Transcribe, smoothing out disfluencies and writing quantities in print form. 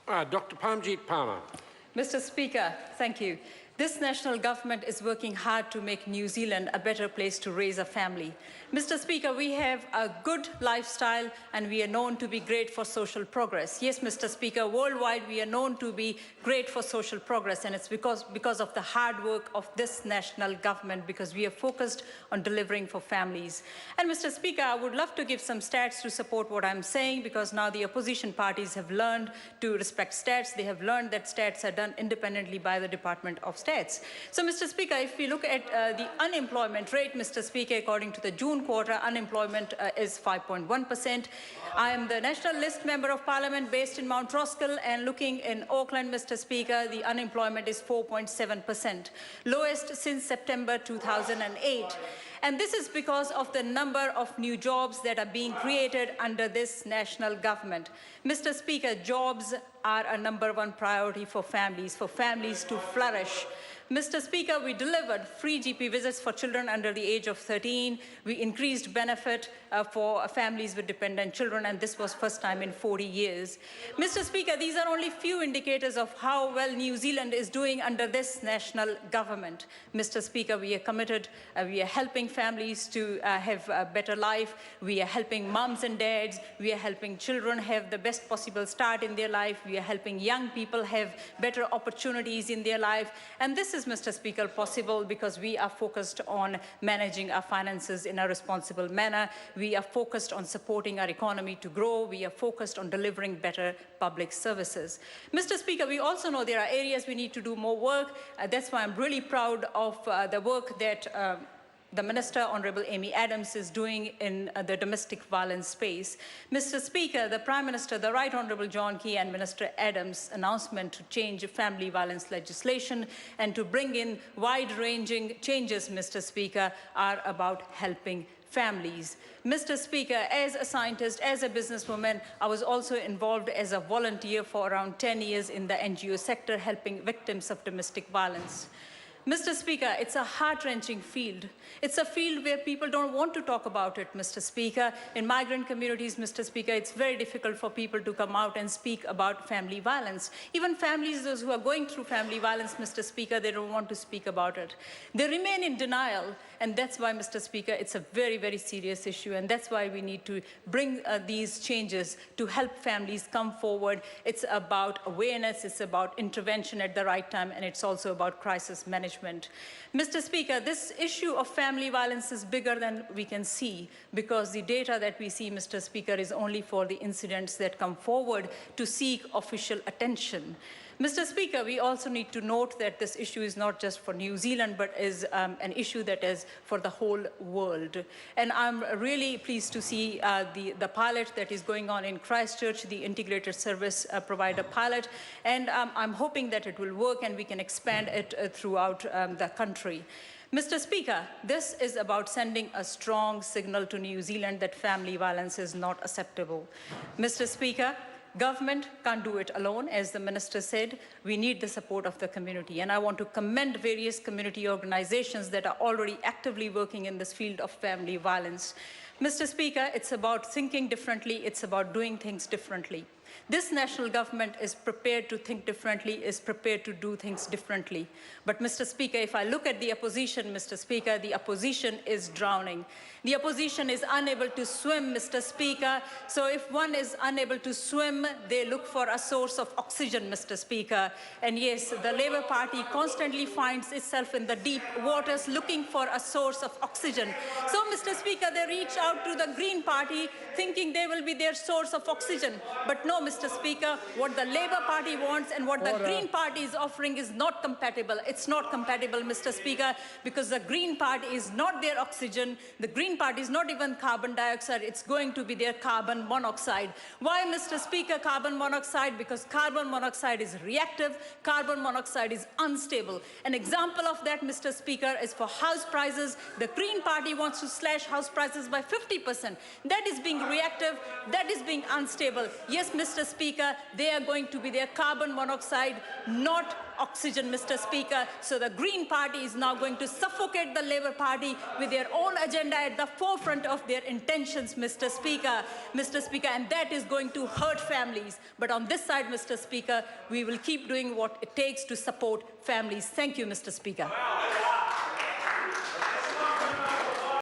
Dr. Parmjit Palmer. Mr. Speaker, thank you. This national government is working hard to make New Zealand a better place to raise a family. Mr. Speaker, we have a good lifestyle and we are known to be great for social progress. Yes, Mr. Speaker, worldwide we are known to be great for social progress, and it's because of the hard work of this national government, because we are focused on delivering for families. And Mr. Speaker, I would love to give some stats to support what I'm saying, because now the opposition parties have learned to respect stats. They have learned that stats are done independently by the Department of Stats. So, Mr. Speaker, if we look at the unemployment rate, Mr. Speaker, according to the June quarter, unemployment is 5.1%. I am the National List Member of Parliament based in Mount Roskill, and looking in Auckland, Mr. Speaker, the unemployment is 4.7%, lowest since September 2008. And this is because of the number of new jobs that are being created under this national government. Mr. Speaker, jobs are a #1 priority for families to flourish. Mr. Speaker, we delivered free GP visits for children under the age of 13. We increased benefit for families with dependent children, and this was first time in 40 years. Mr. Speaker, these are only few indicators of how well New Zealand is doing under this national government. Mr. Speaker, we are committed. We are helping families to have a better life. We are helping moms and dads. We are helping children have the best possible start in their life. We are helping young people have better opportunities in their life. And this is, Mr. Speaker, possible because we are focused on managing our finances in a responsible manner. We are focused on supporting our economy to grow. We are focused on delivering better public services. Mr. Speaker, we also know there are areas we need to do more work. That's why I'm really proud of the work that the Minister, Honourable Amy Adams, is doing in the domestic violence space. Mr. Speaker, the Prime Minister, the Right Honourable John Key, and Minister Adams' announcement to change family violence legislation and to bring in wide-ranging changes, Mr. Speaker, are about helping families. Mr. Speaker, as a scientist, as a businesswoman, I was also involved as a volunteer for around 10 years in the NGO sector, helping victims of domestic violence. Mr. Speaker, it's a heart-wrenching field. It's a field where people don't want to talk about it, Mr. Speaker. In migrant communities, Mr. Speaker, it's very difficult for people to come out and speak about family violence. Even families, those who are going through family violence, Mr. Speaker, they don't want to speak about it. They remain in denial, and that's why, Mr. Speaker, it's a very, very serious issue, and that's why we need to bring these changes to help families come forward. It's about awareness, it's about intervention at the right time, and it's also about crisis management. Mr. Speaker, this issue of family violence is bigger than we can see, because the data that we see, Mr. Speaker, is only for the incidents that come forward to seek official attention. Mr. Speaker, we also need to note that this issue is not just for New Zealand, but is an issue that is for the whole world. And I'm really pleased to see the pilot that is going on in Christchurch, the integrated service provider pilot, and I'm hoping that it will work and we can expand it throughout the country. Mr. Speaker, this is about sending a strong signal to New Zealand that family violence is not acceptable. Mr. Speaker, government can't do it alone. As the Minister said, we need the support of the community. And I want to commend various community organizations that are already actively working in this field of family violence. Mr. Speaker, it's about thinking differently. It's about doing things differently. This national government is prepared to think differently, is prepared to do things differently. But, Mr. Speaker, if I look at the opposition, Mr. Speaker, the opposition is drowning. The opposition is unable to swim, Mr. Speaker. So if one is unable to swim, they look for a source of oxygen, Mr. Speaker. And yes, the Labour Party constantly finds itself in the deep waters looking for a source of oxygen. So, Mr. Speaker, they reach out to the Green Party thinking they will be their source of oxygen. But no, Mr. Speaker, what the Labour Party wants and what the Green Party is offering is not compatible. It's not compatible, Mr. Speaker, because the Green Party is not their oxygen. The Green Party is not even carbon dioxide. It's going to be their carbon monoxide. Why, Mr. Speaker, carbon monoxide? Because carbon monoxide is reactive. Carbon monoxide is unstable. An example of that, Mr. Speaker, is for house prices. The Green Party wants to slash house prices by 50%. That is being reactive. That is being unstable. Yes, Mr. Mr. Speaker, they are going to be their carbon monoxide, not oxygen, Mr. Speaker. So the Green Party is now going to suffocate the Labour Party with their own agenda at the forefront of their intentions, Mr. Speaker. Mr. Speaker, and that is going to hurt families. But on this side, Mr. Speaker, we will keep doing what it takes to support families. Thank you, Mr. Speaker.